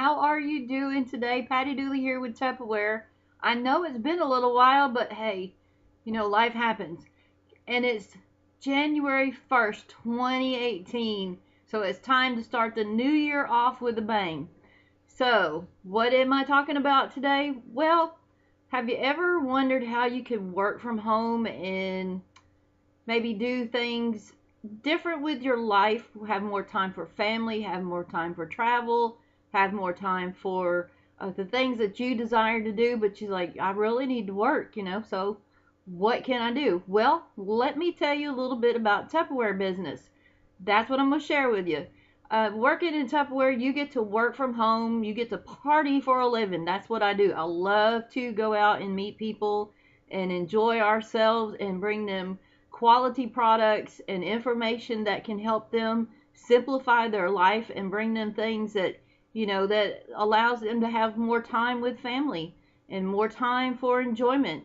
How are you doing today? Patty Dooley here with Tupperware. I know it's been a little while, but hey, life happens. And it's January 1st, 2018. So it's time to start the new year off with a bang. So, what am I talking about today? Well, have you ever wondered how you could work from home and maybe do things different with your life, have more time for family, have more time for travel, have more time for the things that you desire to do, but you're like, I really need to work. So what can I do? Well, let me tell you a little bit about Tupperware business. That's what I'm going to share with you. Working in Tupperware, you get to work from home, you get to party for a living. That's what I do. I love to go out and meet people and enjoy ourselves and bring them quality products and information that can help them simplify their life and bring them things that allows them to have more time with family and more time for enjoyment.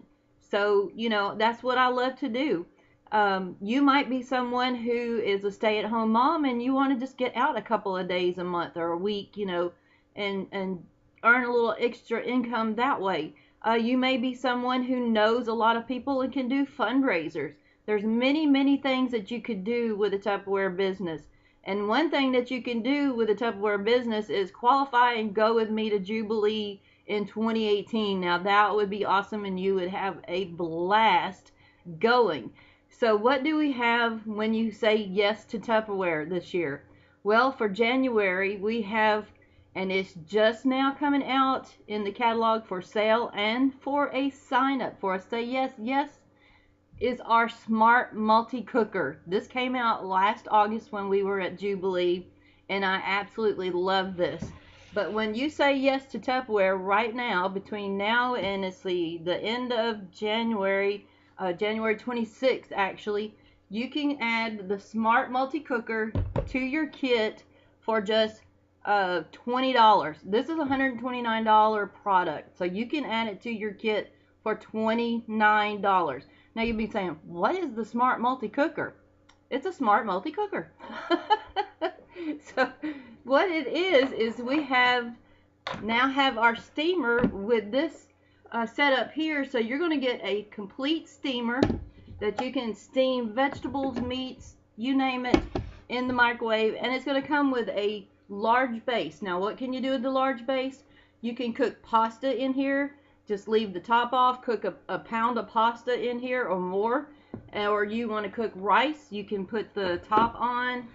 So that's what I love to do. You might be someone who is a stay-at-home mom and you want to just get out a couple of days a month or a week, and earn a little extra income that way. You may be someone who knows a lot of people and can do fundraisers. There's many, many things that you could do with a Tupperware business. And one thing that you can do with a Tupperware business is qualify and go with me to Jubilee in 2018. Now that would be awesome and you would have a blast going. So what do we have when you say yes to Tupperware this year? Well, for January we have, and it's just now coming out in the catalog for sale and for a sign up for a say yes, is our Smart Multi Cooker. This came out last August when we were at Jubilee, and I absolutely love this. But when you say yes to Tupperware right now, between now and the end of January, January 26th actually, you can add the Smart Multi Cooker to your kit for just $20. This is a $129 product, so you can add it to your kit for $29. Now you'd be saying, what is the Smart Multi Cooker? It's a Smart Multi Cooker. So what it is we now have our steamer with this setup here. So you're going to get a complete steamer that you can steam vegetables, meats, you name it, in the microwave. And it's going to come with a large base. Now what can you do with the large base? You can cook pasta in here. Just leave the top off, cook a pound of pasta in here or more. Or you want to cook rice, you can put the top on,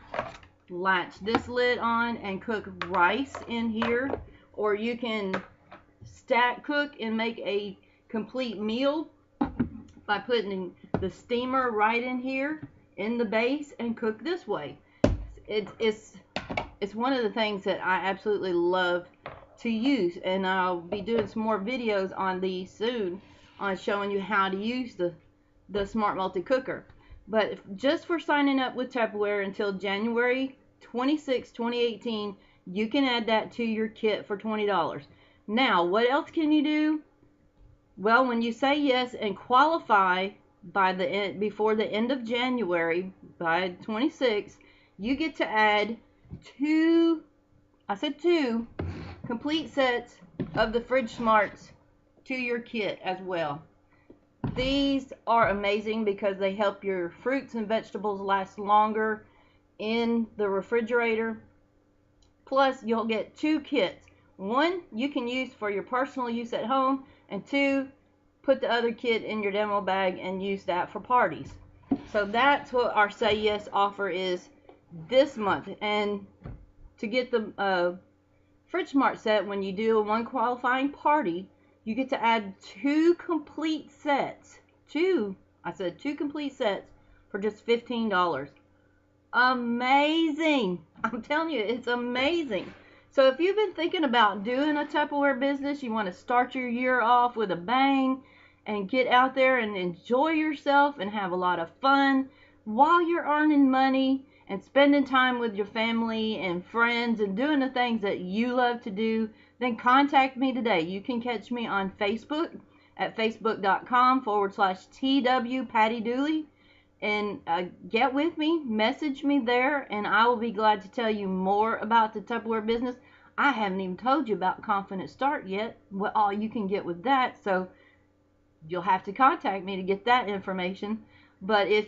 latch this lid on, and cook rice in here. Or you can stack cook and make a complete meal by putting the steamer right in here in the base and cook this way. It's one of the things that I absolutely love to use, and I'll be doing some more videos on these soon on showing you how to use the Smart Multi Cooker. But just for signing up with Tupperware until January 26, 2018, you can add that to your kit for $20. Now, what else can you do? Well, when you say yes and qualify before the end of January, by 26, you get to add two complete sets of the Fridge Smarts to your kit as well. These are amazing because they help your fruits and vegetables last longer in the refrigerator. Plus, you'll get two kits. One you can use for your personal use at home, and two, put the other kit in your demo bag and use that for parties. So that's what our Say Yes offer is this month. And to get the Fridge Smart set, when you do one qualifying party, you get to add two complete sets. Two complete sets for just $15. Amazing! I'm telling you, it's amazing. So if you've been thinking about doing a Tupperware business, you want to start your year off with a bang and get out there and enjoy yourself and have a lot of fun while you're earning money and spending time with your family and friends and doing the things that you love to do, then contact me today. You can catch me on Facebook at facebook.com/TW Patty Dooley, and get with me, message me there, and I will be glad to tell you more about the Tupperware business. I haven't even told you about Confident Start yet, what all you can get with that. So you'll have to contact me to get that information. But if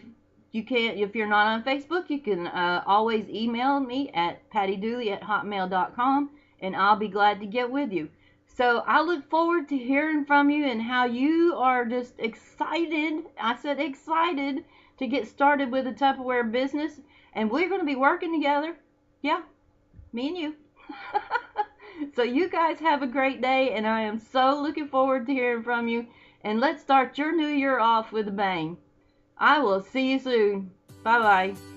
you're not on Facebook, you can always email me at pattydooley@hotmail.com, and I'll be glad to get with you. So I look forward to hearing from you and how you are just excited. I said excited to get started with a Tupperware business, and we're going to be working together. Yeah, me and you. So you guys have a great day, and I am so looking forward to hearing from you. And let's start your new year off with a bang. I will see you soon. Bye bye.